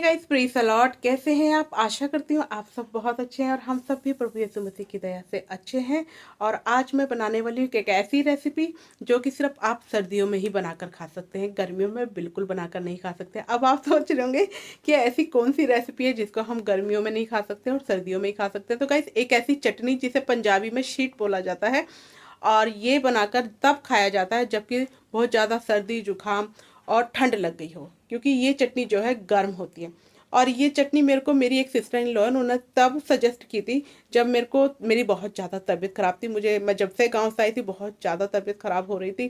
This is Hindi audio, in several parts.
Guys, praise the Lord. कैसे हैं आप? आशा करती हूँ आप सब बहुत अच्छे हैं और हम सब भी प्रभु यीशु मसीह की दया से अच्छे हैं। और आज मैं बनाने वाली हूँ एक ऐसी रेसिपी जो कि सिर्फ आप सर्दियों में ही बनाकर खा सकते हैं, गर्मियों में बिल्कुल बनाकर नहीं खा सकते। अब आप सोच रहे होंगे कि ऐसी कौन सी रेसिपी है जिसको हम गर्मियों में नहीं खा सकते और सर्दियों में ही खा सकते हैं। तो गाइस, एक ऐसी चटनी जिसे पंजाबी में शीट बोला जाता है और ये बनाकर तब खाया जाता है जबकि बहुत ज़्यादा सर्दी जुकाम और ठंड लग गई हो, क्योंकि ये चटनी जो है गर्म होती है। और ये चटनी मेरे को मेरी एक सिस्टर इन लॉ है, उन्होंने तब सजेस्ट की थी जब मेरी बहुत ज़्यादा तबीयत ख़राब थी। मैं जब से गांव से आई थी बहुत ज़्यादा तबीयत ख़राब हो रही थी,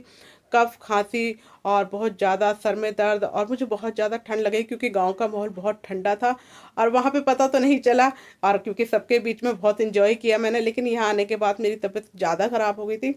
कफ खांसी और बहुत ज़्यादा सर में दर्द, और मुझे बहुत ज़्यादा ठंड लगी क्योंकि गांव का माहौल बहुत ठंडा था और वहाँ पे पता तो नहीं चला। और क्योंकि सबके बीच में बहुत इन्जॉय किया मैंने, लेकिन यहाँ आने के बाद मेरी तबीयत ज़्यादा ख़राब हो गई थी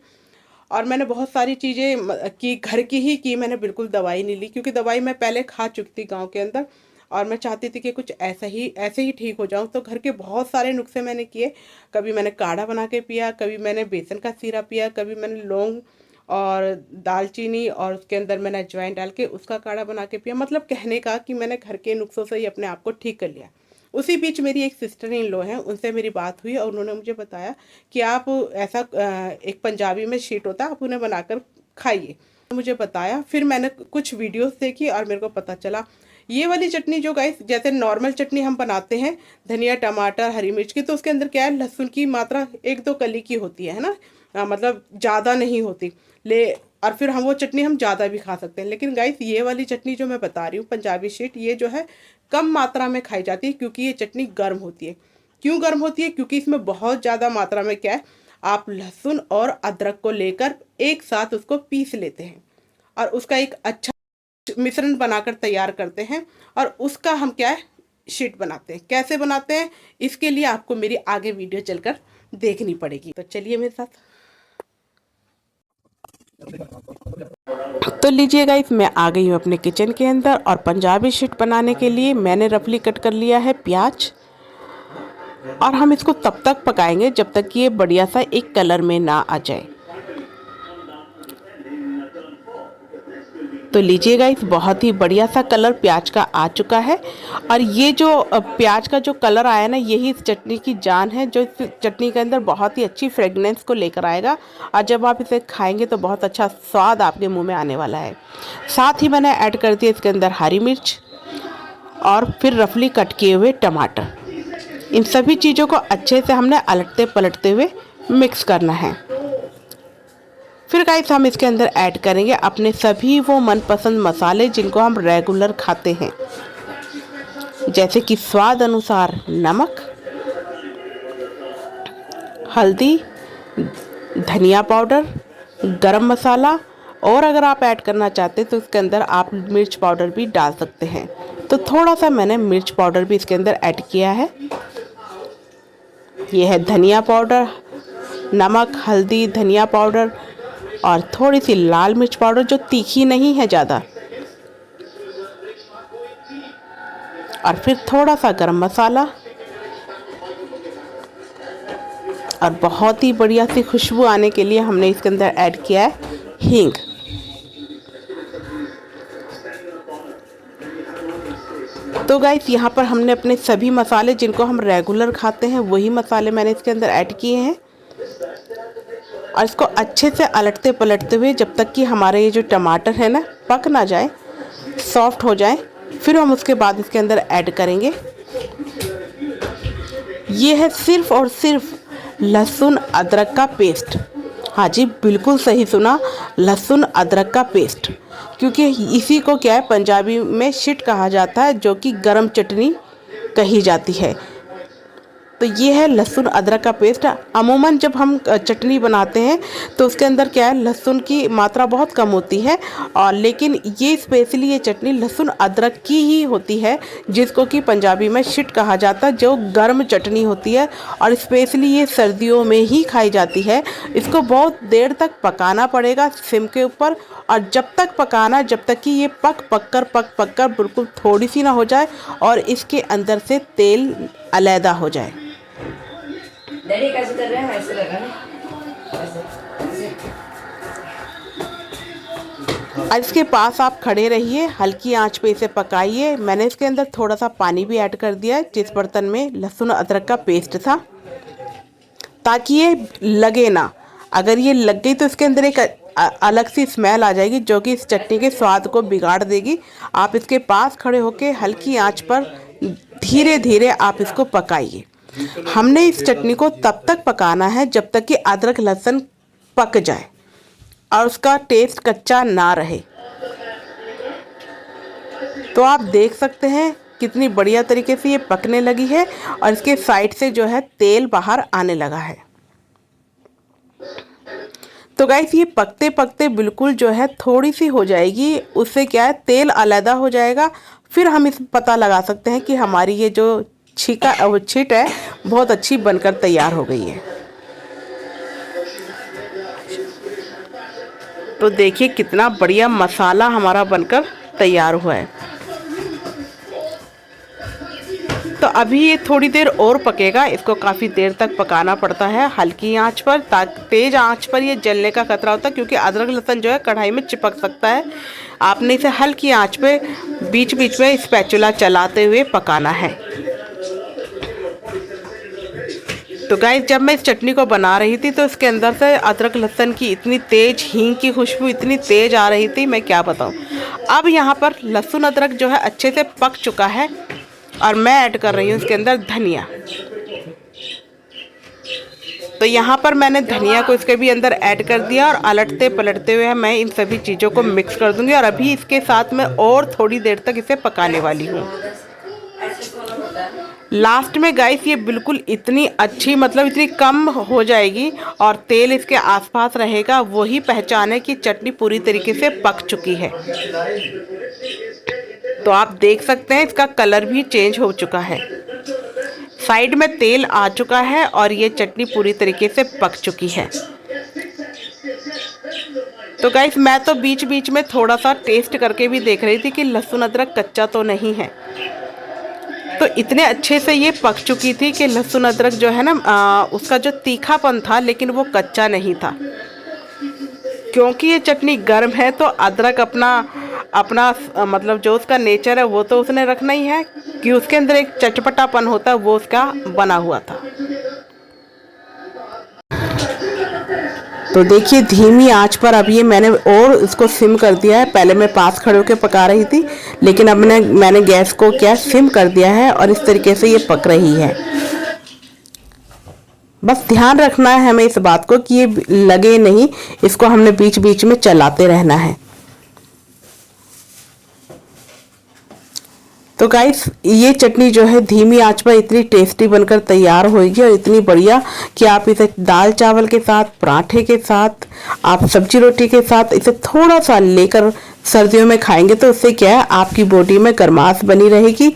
और मैंने बहुत सारी चीज़ें की, घर की ही की। मैंने बिल्कुल दवाई नहीं ली क्योंकि दवाई मैं पहले खा चुकी थी गांव के अंदर और मैं चाहती थी कि कुछ ऐसे ही ठीक हो जाऊं। तो घर के बहुत सारे नुस्खे मैंने किए। कभी मैंने काढ़ा बना के पिया, कभी मैंने बेसन का सीरा पिया, कभी मैंने लौंग और दालचीनी और उसके अंदर मैंने अजवाइन डाल के उसका काढ़ा बना के पिया। मतलब कहने का कि मैंने घर के नुस्खों से ही अपने आप को ठीक कर लिया। उसी बीच मेरी एक सिस्टर इन लॉ हैं, उनसे मेरी बात हुई और उन्होंने मुझे बताया कि आप ऐसा एक पंजाबी में शीट होता है, आप उन्हें बनाकर खाइए। मुझे बताया, फिर मैंने कुछ वीडियोस देखी और मेरे को पता चला ये वाली चटनी जो गाइस, जैसे नॉर्मल चटनी हम बनाते हैं धनिया टमाटर हरी मिर्च की, तो उसके अंदर क्या है, लहसुन की मात्रा एक दो कली की होती है ना। मतलब ज़्यादा नहीं होती ले। और फिर हम वो चटनी हम ज़्यादा भी खा सकते हैं। लेकिन गाइस, ये वाली चटनी जो मैं बता रही हूँ पंजाबी शीट, ये जो है कम मात्रा में खाई जाती है क्योंकि ये चटनी गर्म होती है। क्यों गर्म होती है? क्योंकि इसमें बहुत ज़्यादा मात्रा में क्या है, आप लहसुन और अदरक को लेकर एक साथ उसको पीस लेते हैं और उसका एक अच्छा मिश्रण बनाकर तैयार करते हैं और उसका हम क्या है, शीट बनाते हैं। कैसे बनाते हैं इसके लिए आपको मेरी आगे वीडियो चलकर देखनी पड़ेगी। तो चलिए मेरे साथ। तो लीजिए गाइस, मैं आ गई हूँ अपने किचन के अंदर और पंजाबी शीट बनाने के लिए मैंने रफली कट कर लिया है प्याज। और हम इसको तब तक पकाएंगे जब तक कि ये बढ़िया सा एक कलर में ना आ जाए। तो लीजिए गाइस, बहुत ही बढ़िया सा कलर प्याज का आ चुका है और ये जो प्याज का जो कलर आया ना, यही इस चटनी की जान है, जो इस चटनी के अंदर बहुत ही अच्छी फ्रेगनेंस को लेकर आएगा और जब आप इसे खाएंगे तो बहुत अच्छा स्वाद आपके मुंह में आने वाला है। साथ ही मैंने ऐड कर दिया इसके अंदर हरी मिर्च और फिर रफली कट किए हुए टमाटर। इन सभी चीज़ों को अच्छे से हमने अलटते पलटते हुए मिक्स करना है। फिर गाइस, हम इसके अंदर ऐड करेंगे अपने सभी वो मनपसंद मसाले जिनको हम रेगुलर खाते हैं, जैसे कि स्वाद अनुसार नमक, हल्दी, धनिया पाउडर, गरम मसाला, और अगर आप ऐड करना चाहते हैं तो इसके अंदर आप मिर्च पाउडर भी डाल सकते हैं। तो थोड़ा सा मैंने मिर्च पाउडर भी इसके अंदर ऐड किया है। ये है धनिया पाउडर, नमक, हल्दी, धनिया पाउडर और थोड़ी सी लाल मिर्च पाउडर जो तीखी नहीं है ज़्यादा, और फिर थोड़ा सा गरम मसाला और बहुत ही बढ़िया सी खुशबू आने के लिए हमने इसके अंदर ऐड किया है हींग। तो गाइस, यहाँ पर हमने अपने सभी मसाले जिनको हम रेगुलर खाते हैं वही मसाले मैंने इसके अंदर ऐड किए हैं और इसको अच्छे से अलटते पलटते हुए जब तक कि हमारे ये जो टमाटर है ना पक ना जाए, सॉफ्ट हो जाए, फिर हम उसके बाद इसके अंदर ऐड करेंगे ये है सिर्फ और सिर्फ लहसुन अदरक का पेस्ट। हाँ जी, बिल्कुल सही सुना, लहसुन अदरक का पेस्ट, क्योंकि इसी को क्या है पंजाबी में शीट कहा जाता है, जो कि गरम चटनी कही जाती है। तो ये है लहसुन अदरक का पेस्ट। अमूमन जब हम चटनी बनाते हैं तो उसके अंदर क्या है, लहसुन की मात्रा बहुत कम होती है, और लेकिन ये स्पेशली ये चटनी लहसुन अदरक की ही होती है, जिसको कि पंजाबी में शीट कहा जाता है, जो गर्म चटनी होती है और स्पेशली ये सर्दियों में ही खाई जाती है। इसको बहुत देर तक पकाना पड़ेगा सिम के ऊपर, और जब तक पकाना जब तक कि ये पक कर बिल्कुल थोड़ी सी ना हो जाए और इसके अंदर से तेल अलैदा हो जाए। डैडी कैसे कर रहे हैं? ऐसे लगा है, ऐसे और इसके पास आप खड़े रहिए, हल्की आंच पे इसे पकाइए। मैंने इसके अंदर थोड़ा सा पानी भी ऐड कर दिया है जिस बर्तन में लहसुन अदरक का पेस्ट था, ताकि ये लगे ना। अगर ये लग गई तो इसके अंदर एक अलग सी स्मेल आ जाएगी जो कि इस चटनी के स्वाद को बिगाड़ देगी। आप इसके पास खड़े होकर हल्की आंच पर धीरे धीरे आप इसको पकाइए। हमने इस चटनी को तब तक पकाना है जब तक कि अदरक लहसुन पक जाए और उसका टेस्ट कच्चा ना रहे। तो आप देख सकते हैं कितनी बढ़िया तरीके से ये पकने लगी है और इसके साइड से जो है तेल बाहर आने लगा है। तो गाइस ये पकते पकते बिल्कुल जो है थोड़ी सी हो जाएगी, उससे क्या है तेल अलग हो जाएगा। फिर हम इस पता लगा सकते हैं कि हमारी ये जो छिट है बहुत अच्छी बनकर तैयार हो गई है। तो देखिए कितना बढ़िया मसाला हमारा बनकर तैयार हुआ है। तो अभी ये थोड़ी देर और पकेगा, इसको काफ़ी देर तक पकाना पड़ता है हल्की आंच पर। तेज़ आंच पर ये जलने का खतरा होता है क्योंकि अदरक लहसुन जो है कढ़ाई में चिपक सकता है। आपने इसे हल्की आंच पे बीच बीच में स्पैचुला चलाते हुए पकाना है। तो गाइस जब मैं इस चटनी को बना रही थी तो इसके अंदर से अदरक लहसुन की इतनी तेज़ हींग की खुशबू इतनी तेज़ आ रही थी, मैं क्या बताऊं। अब यहाँ पर लहसुन अदरक जो है अच्छे से पक चुका है और मैं ऐड कर रही हूँ इसके अंदर धनिया। तो यहाँ पर मैंने धनिया को इसके भी अंदर ऐड कर दिया और अलटते पलटते हुए मैं इन सभी चीज़ों को मिक्स कर दूंगी। और अभी इसके साथ मैं और थोड़ी देर तक इसे पकाने वाली हूँ। लास्ट में गाइस ये बिल्कुल इतनी अच्छी मतलब इतनी कम हो जाएगी और तेल इसके आसपास रहेगा, वही पहचान है कि चटनी पूरी तरीके से पक चुकी है। तो आप देख सकते हैं इसका कलर भी चेंज हो चुका है, साइड में तेल आ चुका है और ये चटनी पूरी तरीके से पक चुकी है। तो गाइस मैं तो बीच बीच में थोड़ा सा टेस्ट करके भी देख रही थी कि लहसुन अदरक कच्चा तो नहीं है। तो इतने अच्छे से ये पक चुकी थी कि लहसुन अदरक जो है ना उसका जो तीखापन था लेकिन वो कच्चा नहीं था। क्योंकि ये चटनी गर्म है तो अदरक अपना मतलब जो उसका नेचर है वो तो उसने रखना ही है कि उसके अंदर एक चटपटापन होता है, वो उसका बना हुआ था। तो देखिए धीमी आंच पर अब ये मैंने और इसको सिम कर दिया है। पहले मैं पास खड़े होकर पका रही थी लेकिन अब मैंने गैस को क्या सिम कर दिया है और इस तरीके से ये पक रही है। बस ध्यान रखना है हमें इस बात को कि ये लगे नहीं, इसको हमने बीच बीच में चलाते रहना है। तो गाइस ये चटनी जो है धीमी आंच पर इतनी टेस्टी बनकर तैयार होगी और इतनी बढ़िया कि आप इसे दाल चावल के साथ, पराठे के साथ, आप सब्जी रोटी के साथ इसे थोड़ा सा लेकर सर्दियों में खाएंगे तो उससे क्या है आपकी बॉडी में गर्माश बनी रहेगी।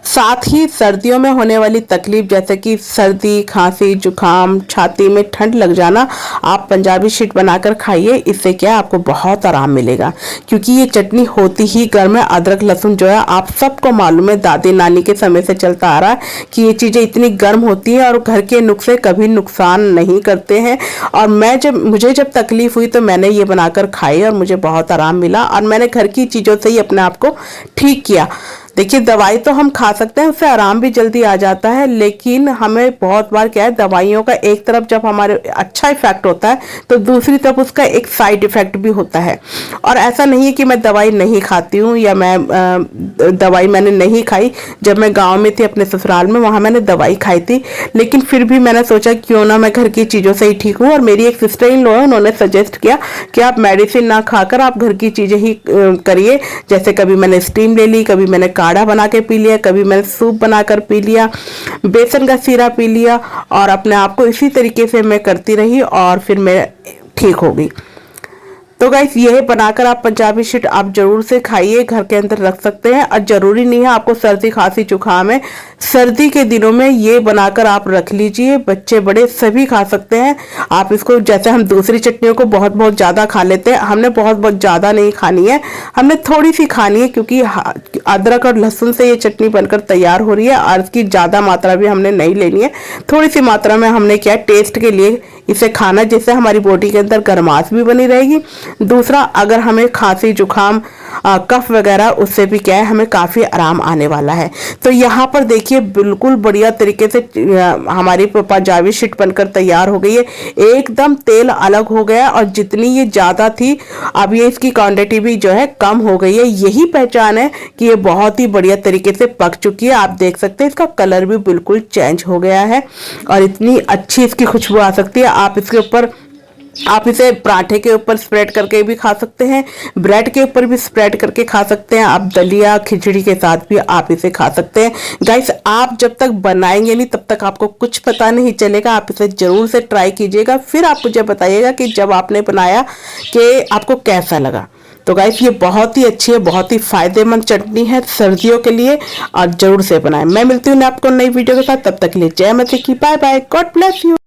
साथ ही सर्दियों में होने वाली तकलीफ जैसे कि सर्दी, खांसी, जुकाम, छाती में ठंड लग जाना, आप पंजाबी शीट बनाकर खाइए। इससे क्या आपको बहुत आराम मिलेगा क्योंकि ये चटनी होती ही गर्म है। अदरक लहसुन जो है आप सबको मालूम है, दादी नानी के समय से चलता आ रहा है कि ये चीज़ें इतनी गर्म होती है और घर के नुस्खे कभी नुकसान नहीं करते हैं। और मुझे जब तकलीफ हुई तो मैंने ये बनाकर खाई और मुझे बहुत आराम मिला और मैंने घर की चीज़ों से ही अपने आप को ठीक किया। देखिए दवाई तो हम खा सकते हैं, उससे आराम भी जल्दी आ जाता है, लेकिन हमें बहुत बार क्या है दवाइयों का एक तरफ जब हमारे अच्छा इफेक्ट होता है तो दूसरी तरफ उसका एक साइड इफेक्ट भी होता है। और ऐसा नहीं है कि मैं दवाई नहीं खाती हूँ या दवाई मैंने नहीं खाई। जब मैं गाँव में थी अपने ससुराल में, वहाँ मैंने दवाई खाई थी, लेकिन फिर भी मैंने सोचा क्यों ना मैं घर की चीज़ों से ही ठीक हूँ। और मेरी एक सिस्टर इन लॉ है, उन्होंने सजेस्ट किया कि आप मेडिसिन ना खाकर आप घर की चीज़ें ही करिए। जैसे कभी मैंने स्टीम ले ली, कभी मैंने काढ़ा बना के पी लिया, कभी मैंने सूप बनाकर पी लिया, बेसन का सीरा पी लिया और अपने आप को इसी तरीके से मैं करती रही और फिर मैं ठीक हो गई। तो गाइस ये बनाकर आप पंजाबी शीट आप जरूर से खाइए, घर के अंदर रख सकते हैं। और जरूरी नहीं है आपको सर्दी खांसी जुकाम है, सर्दी के दिनों में ये बनाकर आप रख लीजिए, बच्चे बड़े सभी खा सकते हैं। आप इसको जैसे हम दूसरी चटनियों को बहुत बहुत ज़्यादा खा लेते हैं, हमने बहुत बहुत ज़्यादा नहीं खानी है, हमने थोड़ी सी खानी है क्योंकि अदरक और लहसुन से ये चटनी बनकर तैयार हो रही है और इसकी ज़्यादा मात्रा भी हमने नहीं लेनी है। थोड़ी सी मात्रा में हमने क्या टेस्ट के लिए इसे खाना जिससे हमारी बॉडी के अंदर गर्माश भी बनी रहेगी। दूसरा, अगर हमें खांसी जुकाम कफ वगैरह, उससे भी क्या है हमें काफ़ी आराम आने वाला है। तो यहाँ पर देखिए बिल्कुल बढ़िया तरीके से हमारी पंजाबी शीट बनकर तैयार हो गई है। एकदम तेल अलग हो गया और जितनी ये ज़्यादा थी अब ये इसकी क्वांटिटी भी जो है कम हो गई है। यही पहचान है कि ये बहुत ही बढ़िया तरीके से पक चुकी है। आप देख सकते हैं इसका कलर भी बिल्कुल चेंज हो गया है और इतनी अच्छी इसकी खुशबू आ सकती है। आप इसे पराठे के ऊपर स्प्रेड करके भी खा सकते हैं, ब्रेड के ऊपर भी स्प्रेड करके खा सकते हैं, आप दलिया खिचड़ी के साथ भी आप इसे खा सकते हैं। गाइस, आप जब तक बनाएंगे नहीं तब तक आपको कुछ पता नहीं चलेगा। आप इसे जरूर से ट्राई कीजिएगा, फिर आप मुझे बताइएगा कि जब आपने बनाया कि आपको कैसा लगा। तो गाइस, ये बहुत ही अच्छी है, बहुत ही फायदेमंद चटनी है सर्दियों के लिए और जरूर से बनाएं। मैं मिलती हूँ आपको नई वीडियो के साथ, तब तक के लिए जय माता की, bye bye, God bless you.